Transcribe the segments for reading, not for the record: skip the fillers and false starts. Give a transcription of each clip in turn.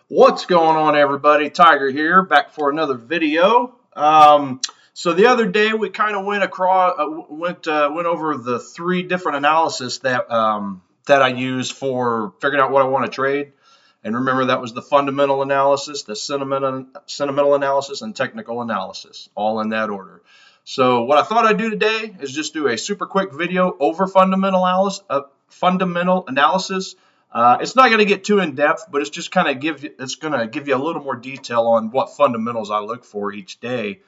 What's going on, everybody? Tiger here, back for another video. So the other day we kind of went over the three different analysis that I use for figuring out what I want to trade. And remember, that was the fundamental analysis, the sentimental analysis, and technical analysis, all in that order. So what I thought I'd do today is just do a super quick video over fundamental analysis. It's not going to get too in depth, but it's just kind of it's going to give you a little more detail on what fundamentals I look for each day,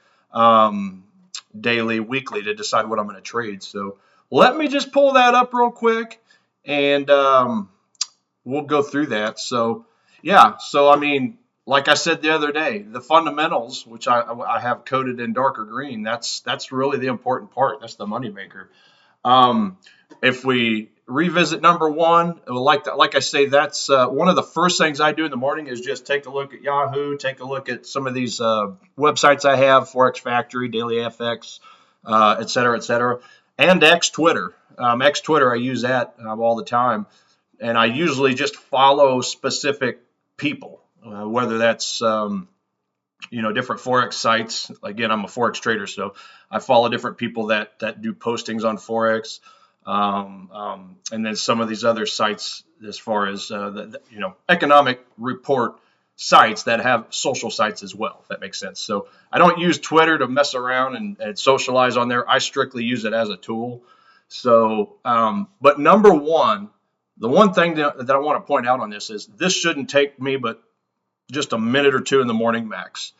daily, weekly, to decide what I'm going to trade. So let me just pull that up real quick, and we'll go through that. So yeah, so I mean, like I said the other day, the fundamentals, which I have coded in darker green, that's really the important part. That's the moneymaker. If we revisit number one, like I say, that's one of the first things I do in the morning is just take a look at Yahoo, take a look at some of these websites I have, Forex Factory, Daily FX, et cetera, and X Twitter. X Twitter, I use that all the time, and I usually just follow specific people, whether that's different Forex sites. Again, I'm a Forex trader, so I follow different people that do postings on Forex. And then some of these other sites, as far as economic report sites that have social sites as well, if that makes sense. So I don't use Twitter to mess around and socialize on there. I strictly use it as a tool. So, but number one, the one thing that I want to point out on this shouldn't take me but just a minute or two in the morning max.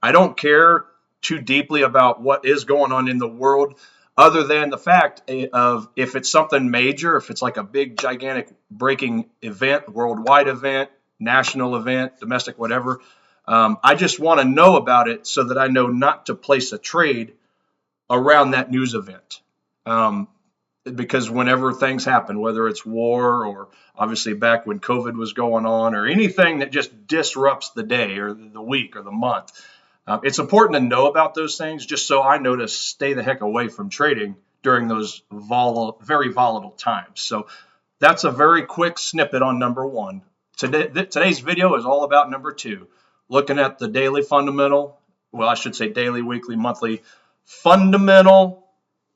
I don't care too deeply about what is going on in the world, other than the fact of if it's something major, if it's like a big, gigantic breaking event, worldwide event, national event, domestic, whatever, I just want to know about it so that I know not to place a trade around that news event. Because whenever things happen, whether it's war or obviously back when COVID was going on or anything that just disrupts the day or the week or the month, it's important to know about those things just so I know to stay the heck away from trading during those very volatile times. So that's a very quick snippet on number one. Today's video is all about number two, looking at the daily fundamental, well, I should say daily, weekly, monthly fundamental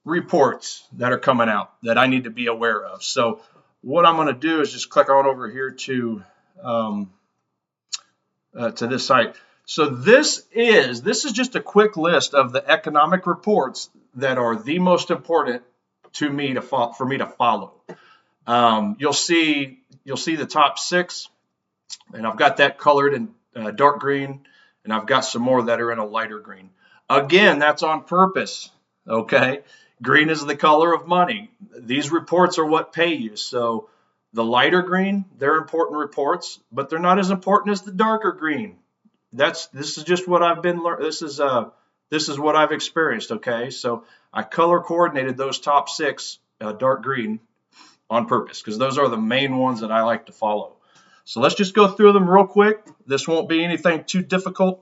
reports that are coming out that I need to be aware of. So what I'm going to do is just click on over here to this site. So this is just a quick list of the economic reports that are the most important to me for me to follow. You'll see the top six, and I've got that colored in dark green, and I've got some more that are in a lighter green. Again, that's on purpose. Okay, green is the color of money. These reports are what pay you. So the lighter green, they're important reports, but they're not as important as the darker green. This is just what I've been learning. This is what I've experienced. Okay, so I color coordinated those top six dark green on purpose because those are the main ones that I like to follow. So let's just go through them real quick. This won't be anything too difficult.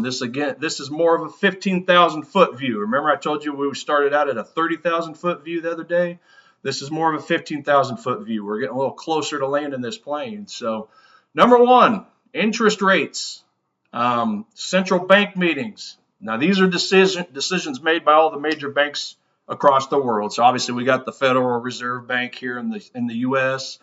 This is more of a 15,000 foot view. Remember I told you we started out at a 30,000 foot view the other day? This is more of a 15,000 foot view. We're getting a little closer to landing this plane. So number one, interest rates. Central bank meetings. Now, these are decisions made by all the major banks across the world. So obviously, we got the Federal Reserve Bank here in the U.S.,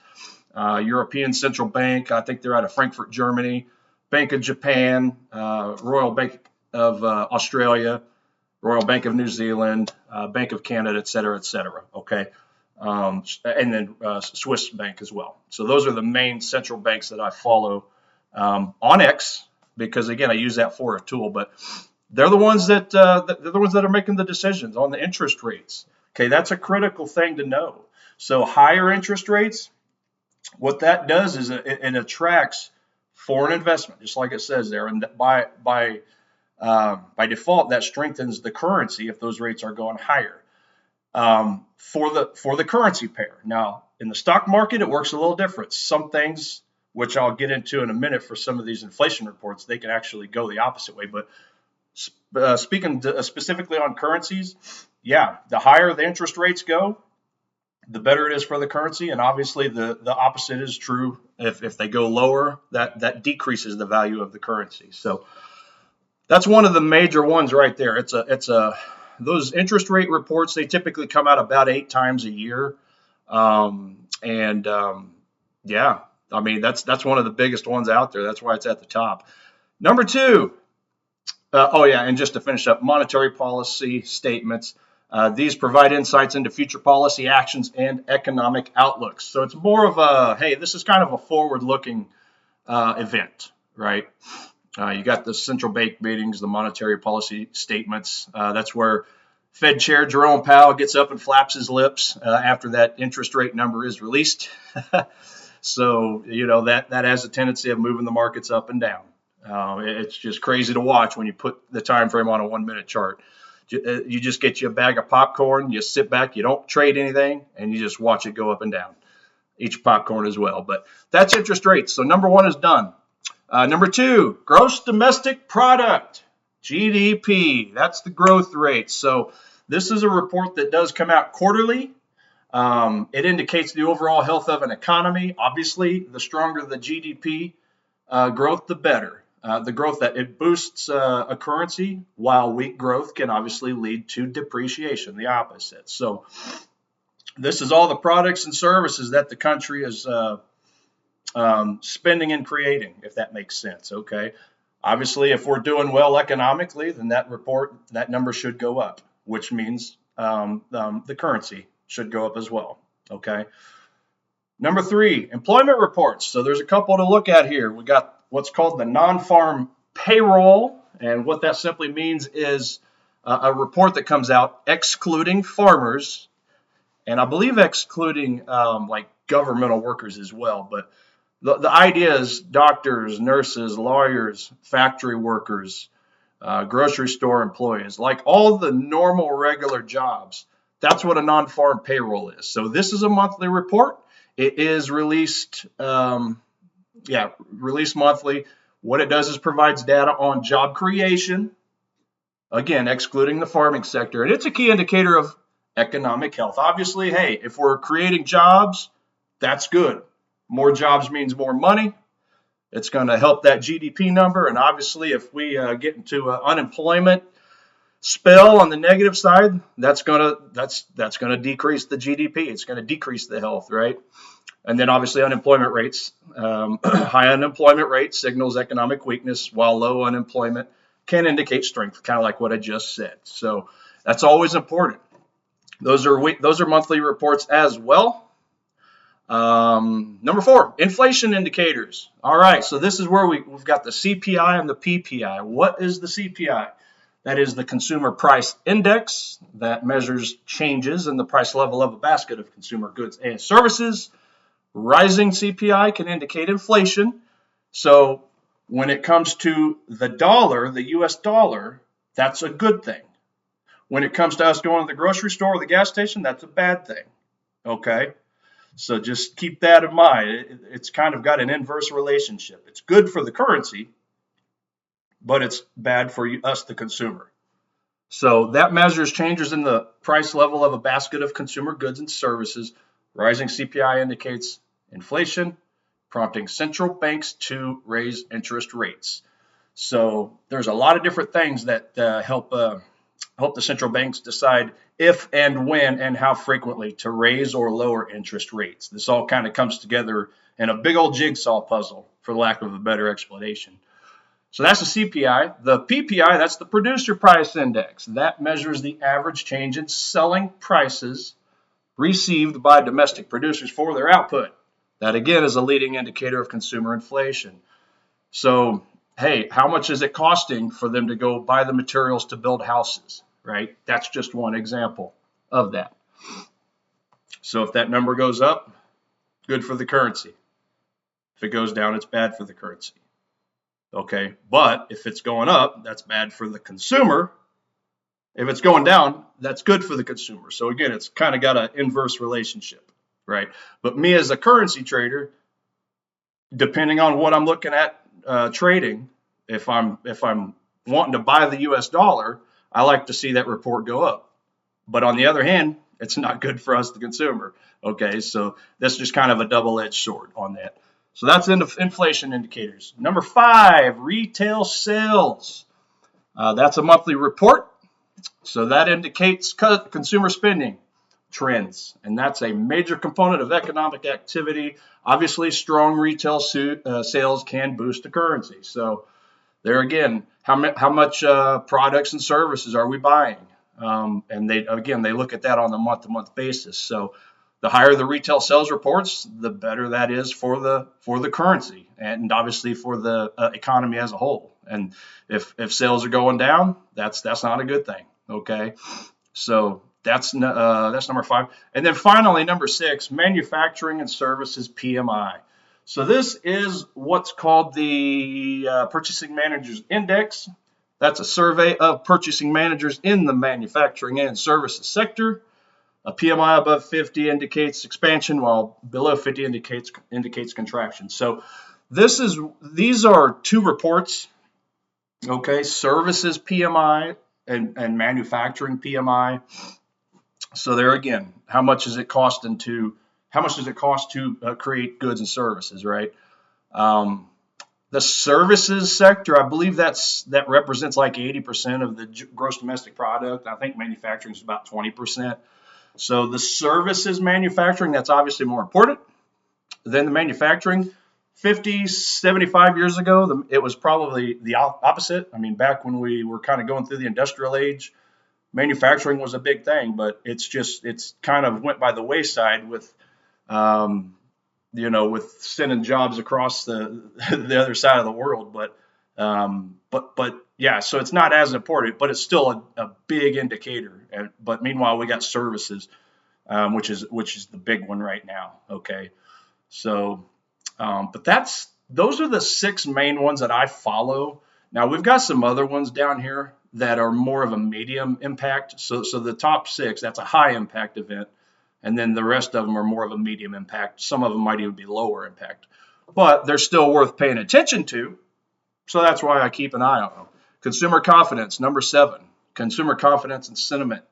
European Central Bank. I think they're out of Frankfurt, Germany. Bank of Japan, Royal Bank of Australia, Royal Bank of New Zealand, Bank of Canada, et cetera, et cetera. Okay, and then Swiss Bank as well. So those are the main central banks that I follow on X. Because again, I use that for a tool, but they're the ones that are making the decisions on the interest rates. Okay, that's a critical thing to know. So higher interest rates, what that does is it attracts foreign investment, just like it says there, and by default, that strengthens the currency if those rates are going higher for the currency pair. Now, in the stock market, it works a little different. Some things, which I'll get into in a minute for some of these inflation reports, they can actually go the opposite way. But speaking specifically on currencies, yeah, the higher the interest rates go, the better it is for the currency. And obviously the opposite is true. If they go lower, that decreases the value of the currency. So that's one of the major ones right there. It's a those interest rate reports, they typically come out about 8 times a year. And yeah, I mean, that's one of the biggest ones out there. That's why it's at the top. Number two, oh yeah, and just to finish up, monetary policy statements. These provide insights into future policy actions and economic outlooks. So it's more of a, hey, this is kind of a forward-looking event, right? You got the central bank meetings, the monetary policy statements. That's where Fed Chair Jerome Powell gets up and flaps his lips after that interest rate number is released. So, that has a tendency of moving the markets up and down. It's just crazy to watch when you put the time frame on a 1-minute chart. You just get you a bag of popcorn, you sit back, you don't trade anything, and you just watch it go up and down. Eat your popcorn as well. But that's interest rates. So number one is done. Number two, gross domestic product, GDP. That's the growth rate. So this is a report that does come out quarterly. It indicates the overall health of an economy. Obviously, the stronger the GDP growth, the better. The growth that it boosts a currency, while weak growth can obviously lead to depreciation, the opposite. So this is all the products and services that the country is spending and creating, if that makes sense. Okay. Obviously, if we're doing well economically, then that number should go up, which means the currency should go up as well. Okay. Number three, employment reports. So there's a couple to look at here. We got what's called the non-farm payroll, and what that simply means is a report that comes out excluding farmers, and I believe excluding like governmental workers as well. But the idea is doctors, nurses, lawyers, factory workers, grocery store employees, like all the normal regular jobs. That's what a non-farm payroll is. So this is a monthly report. It is released, released monthly. What it does is provides data on job creation, again, excluding the farming sector. And it's a key indicator of economic health. Obviously, hey, if we're creating jobs, that's good. More jobs means more money. It's going to help that GDP number. And obviously, if we get into an unemployment spell on the negative side, that's going to decrease the GDP. It's going to decrease the health, right? And then obviously unemployment rates. High unemployment rate signals economic weakness, while low unemployment can indicate strength, kind of like what I just said. So that's always important. Those are monthly reports as well. Number four, inflation indicators. All right, so this is where we've got the CPI and the PPI. What is the CPI? That is the Consumer Price Index that measures changes in the price level of a basket of consumer goods and services. Rising CPI can indicate inflation. So when it comes to the dollar, the US dollar, that's a good thing. When it comes to us going to the grocery store or the gas station, that's a bad thing. Okay? So just keep that in mind. It's kind of got an inverse relationship. It's good for the currency, but it's bad for us, the consumer. So that measures changes in the price level of a basket of consumer goods and services. Rising CPI indicates inflation, prompting central banks to raise interest rates. So there's a lot of different things that help the central banks decide if and when and how frequently to raise or lower interest rates. This all kind of comes together in a big old jigsaw puzzle, for lack of a better explanation. So that's the CPI. The PPI, that's the Producer Price Index. That measures the average change in selling prices received by domestic producers for their output. That, again, is a leading indicator of consumer inflation. So, hey, how much is it costing for them to go buy the materials to build houses, right? That's just one example of that. So if that number goes up, good for the currency. If it goes down, it's bad for the currency. Okay, but if it's going up, that's bad for the consumer. If it's going down, that's good for the consumer. So again, it's kind of got an inverse relationship, right? But me as a currency trader, depending on what I'm looking at trading, if I'm wanting to buy the US dollar, I like to see that report go up. But on the other hand, It's not good for us, the consumer. Okay, so that's just kind of a double-edged sword on that. So that's inflation indicators. Number 5, retail sales. That's a monthly report. So that indicates consumer spending trends, and that's a major component of economic activity. Obviously, strong retail sales can boost the currency. So there again, how much products and services are we buying? And they look at that on a month-to-month basis. So the higher the retail sales reports, the better that is for the currency and obviously for the economy as a whole. And if sales are going down, that's not a good thing. Okay, so that's number 5. And then finally, number 6, manufacturing and services PMI. So this is what's called the Purchasing Managers Index. That's a survey of purchasing managers in the manufacturing and services sector. A PMI above 50 indicates expansion, while below 50 indicates contraction. So these are 2 reports. Okay, services PMI and manufacturing PMI. So there again, how much does it cost to create goods and services, right? The services sector, I believe that represents like 80% of the gross domestic product. I think manufacturing is about 20%. So the services manufacturing, that's obviously more important than the manufacturing. 50, 75 years ago, it was probably the opposite. I mean, back when we were kind of going through the industrial age, manufacturing was a big thing, but it's kind of went by the wayside with with sending jobs across the other side of the world. But yeah, so it's not as important, but it's still a big indicator. But meanwhile, we got services, which is the big one right now. Okay, so but those are the 6 main ones that I follow. Now we've got some other ones down here that are more of a medium impact. So the top 6, that's a high impact event. And then the rest of them are more of a medium impact. Some of them might even be lower impact. But they're still worth paying attention to. So that's why I keep an eye on them. Consumer confidence, number 7. Consumer confidence and sentiment.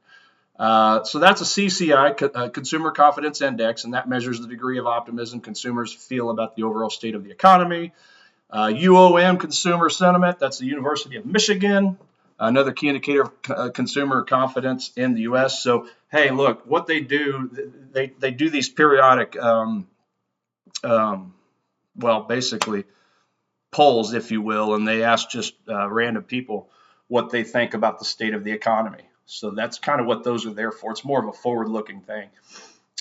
So that's a CCI, Consumer Confidence Index, and that measures the degree of optimism consumers feel about the overall state of the economy. UOM, consumer sentiment, that's the University of Michigan. Another key indicator of consumer confidence in the U.S. So, hey, look, what they do, they do these periodic, basically polls, if you will, and they ask just random people what they think about the state of the economy. So that's kind of what those are there for. It's more of a forward-looking thing.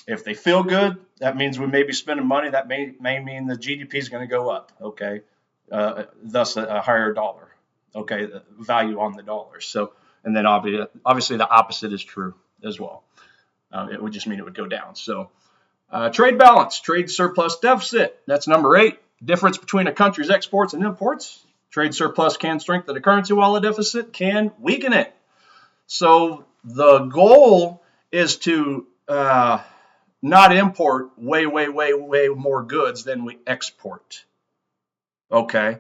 If they feel good, that means we may be spending money. That may mean the GDP is going to go up, okay, thus a higher dollar. Okay, the value on the dollar. So, and then obviously the opposite is true as well. It would just mean it would go down. So, trade balance, trade surplus deficit. That's number 8. Difference between a country's exports and imports. Trade surplus can strengthen the currency, while a deficit can weaken it. So the goal is to not import way more goods than we export. Okay.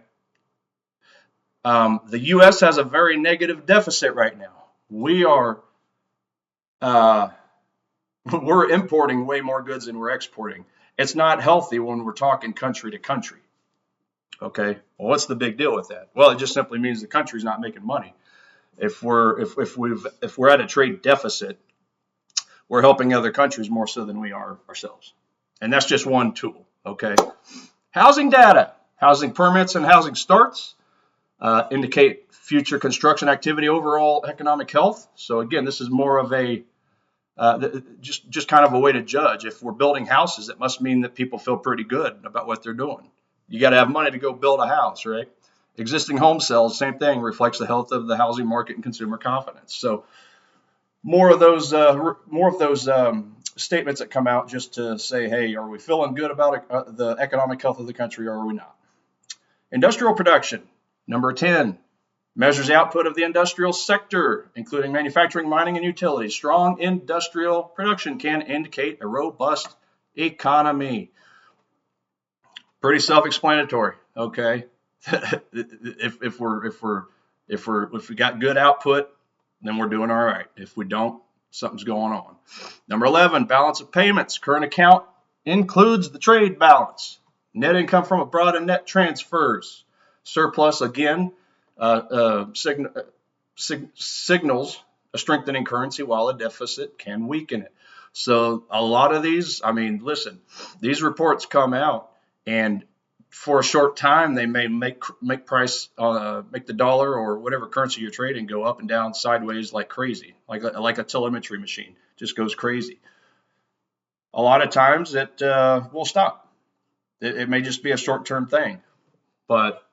The U.S. has a very negative deficit right now. We're importing way more goods than we're exporting. It's not healthy when we're talking country to country. Okay, well, what's the big deal with that? Well, it just simply means the country's not making money. If we're at a trade deficit, we're helping other countries more so than we are ourselves, and that's just one tool. Okay, housing data, housing permits and housing starts indicate future construction activity, overall economic health. So again, this is more of a just kind of a way to judge. If we're building houses, it must mean that people feel pretty good about what they're doing. You got to have money to go build a house, right? Existing home sales, same thing, reflects the health of the housing market and consumer confidence. So more of those statements that come out just to say, hey, are we feeling good about the economic health of the country, or are we not? Industrial production, number 10, measures the output of the industrial sector, including manufacturing, mining, and utilities. Strong industrial production can indicate a robust economy. Pretty self-explanatory, okay? if we got good output, then we're doing all right. If we don't, Something's going on. Number 11, balance of payments. Current account includes the trade balance. Net income from abroad and net transfers. Surplus, again, signals a strengthening currency while a deficit can weaken it. So a lot of these, I mean, listen, these reports come out, and for a short time they may make the dollar or whatever currency you're trading go up and down sideways like crazy, like a telemetry machine, just goes crazy. A lot of times it will stop. It may just be a short-term thing, but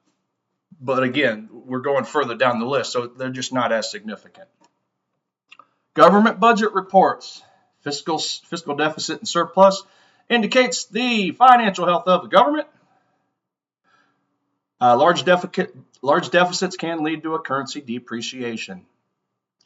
again, we're going further down the list, so they're just not as significant. Government budget reports. Fiscal deficit and surplus indicates the financial health of the government. Large deficits can lead to a currency depreciation.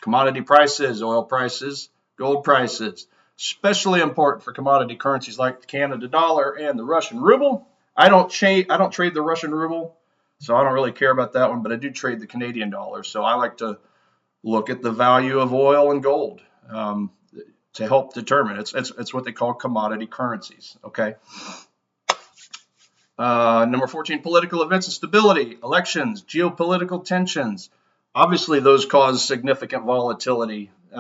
Commodity prices, oil prices, gold prices, especially important for commodity currencies like the Canada dollar and the Russian ruble. I don't trade the Russian ruble, so I don't really care about that one, but I do trade the Canadian dollar. So I like to look at the value of oil and gold to help determine. It's what they call commodity currencies. Okay. Number 14, political events and stability, elections, geopolitical tensions. Obviously, those cause significant volatility in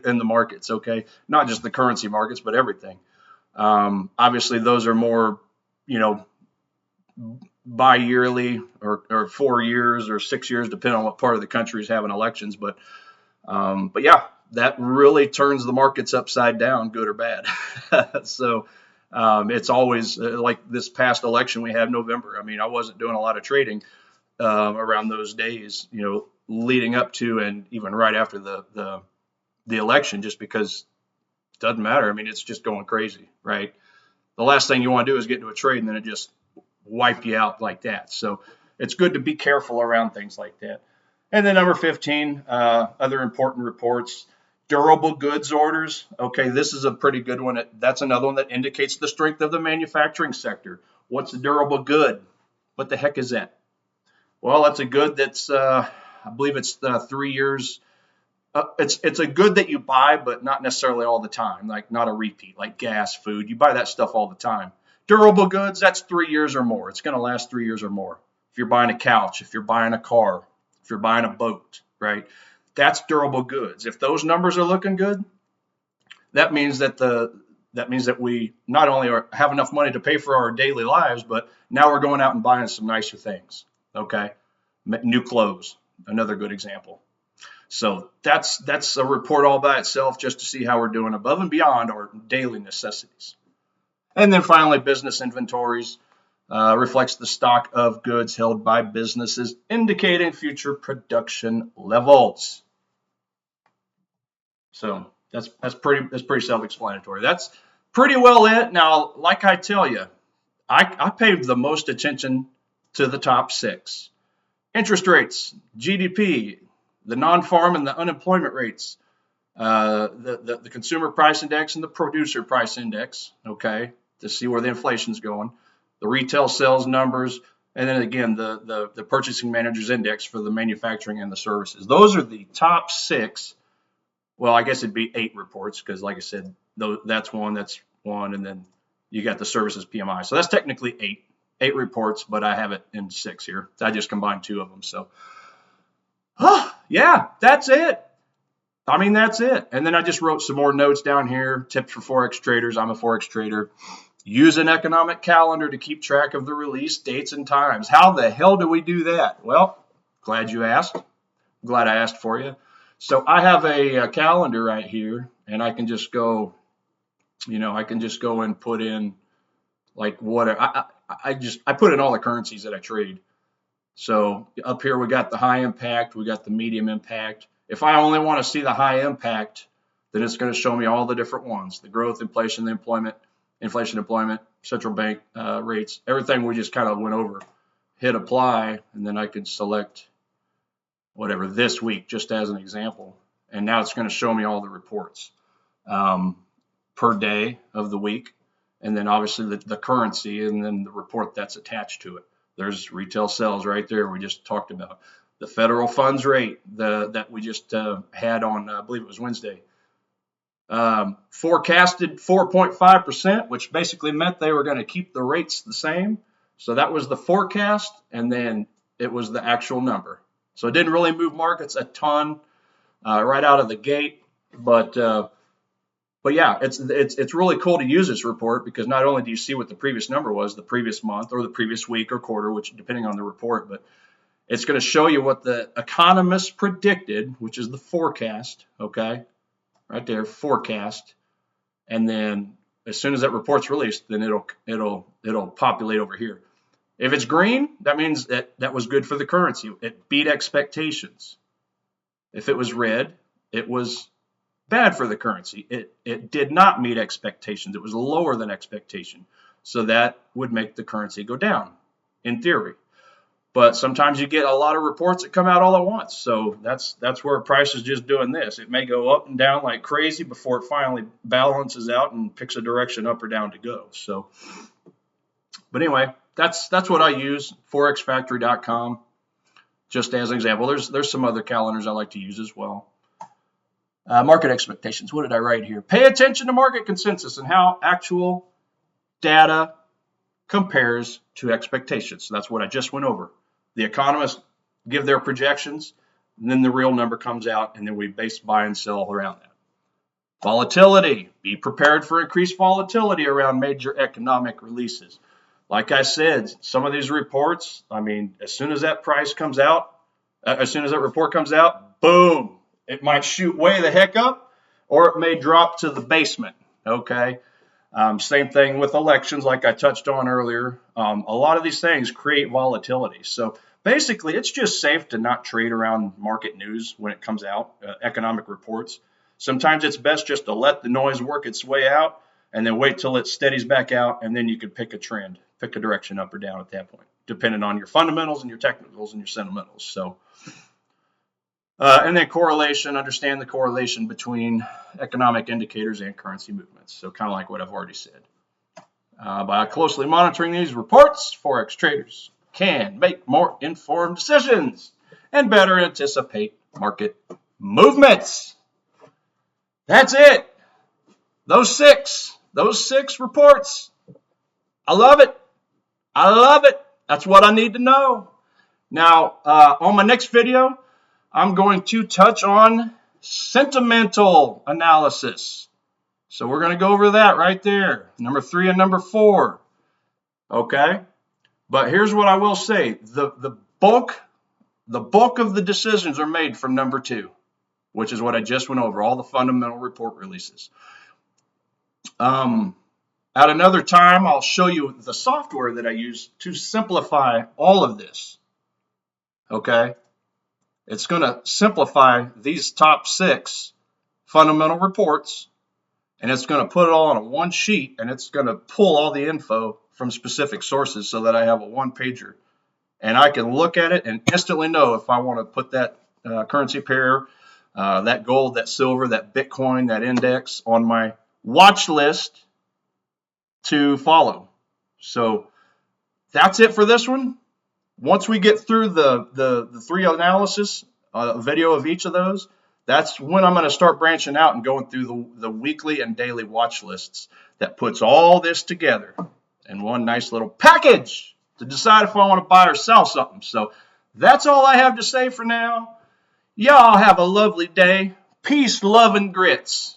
the markets. Okay, not just the currency markets, but everything. Obviously, those are more, bi-yearly or 4 years or 6 years, depending on what part of the country is having elections. But yeah, that really turns the markets upside down, good or bad. So it's always like this past election we had in November. I mean, I wasn't doing a lot of trading around those days, leading up to and even right after the election, just because it doesn't matter. I mean, it's just going crazy, right? The last thing you want to do is get into a trade and then it just wipe you out like that. So it's good to be careful around things like that. And then number 15, other important reports, durable goods orders. Okay, this is a pretty good one. That's another one that indicates the strength of the manufacturing sector. What's a durable good? What the heck is that? Well, that's a good that's, I believe it's 3 years. It's a good that you buy, but not necessarily all the time, like not a repeat, like gas, food. You buy that stuff all the time. Durable goods, that's 3 years or more. It's going to last 3 years or more. If you're buying a couch, if you're buying a car, if you're buying a boat, right? That's durable goods. If those numbers are looking good, that means that we not only have enough money to pay for our daily lives, but now we're going out and buying some nicer things. Okay, new clothes, another good example. So that's a report all by itself, just to see how we're doing above and beyond our daily necessities. And then finally, business inventories reflects the stock of goods held by businesses, indicating future production levels. So that's pretty self-explanatory. That's pretty well it. Now, like I tell you, I paid the most attention to the top 6. Interest rates, GDP, the non-farm and the unemployment rates, the consumer price index and the producer price index, okay, to see where the inflation's going, the retail sales numbers, and then again, the purchasing managers index for the manufacturing and the services. Those are the top 6. Well, I guess it'd be 8 reports because, like I said, that's one, and then you got the services PMI. So that's technically 8 reports, but I have it in 6 here. I just combined 2 of them. So, yeah, that's it. I mean, that's it. And then I just wrote some more notes down here. Tips for Forex traders. I'm a Forex trader. Use an economic calendar to keep track of the release dates and times. How the hell do we do that? Well, glad you asked. Glad I asked for you. So I have a calendar right here, and I can just go, and put in like whatever. I put in all the currencies that I trade. So up here we got the high impact, we got the medium impact. If I only want to see the high impact, then it's going to show me all the different ones: the growth, inflation, the inflation, employment, central bank rates, everything we just kind of went over. Hit apply, and then I could select whatever this week, just as an example. And now it's going to show me all the reports per day of the week. And then obviously the currency and then the report that's attached to it. There's retail sales right there we just talked about. The federal funds rate that we just had on, I believe it was Wednesday. Forecasted 4.5%, which basically meant they were going to keep the rates the same. So that was the forecast, and then it was the actual number. So it didn't really move markets a ton right out of the gate, but yeah, it's really cool to use this report because not only do you see what the previous number was the previous month or the previous week or quarter, which depending on the report, but it's going to show you what the economists predicted, which is the forecast, okay, right there, forecast, and then as soon as that report's released, then it'll populate over here. If it's green, that means that was good for the currency. It beat expectations. If it was red, it was bad for the currency. It did not meet expectations. It was lower than expectation. So that would make the currency go down, in theory. But sometimes you get a lot of reports that come out all at once. So that's where price is just doing this. It may go up and down like crazy before it finally balances out and picks a direction up or down to go. So, but anyway, that's what I use, forexfactory.com, just as an example. There's some other calendars I like to use as well. Market expectations. What did I write here? Pay attention to market consensus and how actual data compares to expectations. So that's what I just went over. The economists give their projections, and then the real number comes out, and then we base buy and sell around that. Volatility. Be prepared for increased volatility around major economic releases. Like I said, some of these reports, I mean, as soon as that price comes out, as soon as that report comes out, boom, it might shoot way the heck up, or it may drop to the basement, okay? Same thing with elections, like I touched on earlier. A lot of these things create volatility. So basically, it's just safe to not trade around market news when it comes out, economic reports. Sometimes it's best just to let the noise work its way out and then wait till it steadies back out, and then you can pick a trend, pick a direction up or down at that point, depending on your fundamentals and your technicals and your sentimentals. So, and then correlation, understand the correlation between economic indicators and currency movements. So kind of like what I've already said. By closely monitoring these reports, Forex traders can make more informed decisions and better anticipate market movements. That's it. Those six reports. I love it. I love it. That's what I need to know. Now, on my next video, I'm going to touch on sentimental analysis. So we're going to go over that right there, number 3 and number 4. Okay? But here's what I will say. The bulk of the decisions are made from number 2, which is what I just went over, all the fundamental report releases. At another time, I'll show you the software that I use to simplify all of this. Okay? It's going to simplify these top 6 fundamental reports, and it's going to put it all on one sheet, and it's going to pull all the info from specific sources so that I have a one-pager. And I can look at it and instantly know if I want to put that currency pair, that gold, that silver, that Bitcoin, that index on my watch list to follow. So that's it for this one. Once we get through the 3 analysis, a video of each of those, that's when I'm going to start branching out and going through the weekly and daily watch lists that puts all this together in one nice little package to decide if I want to buy or sell something. So that's all I have to say for now. Y'all have a lovely day. Peace, love, and grits.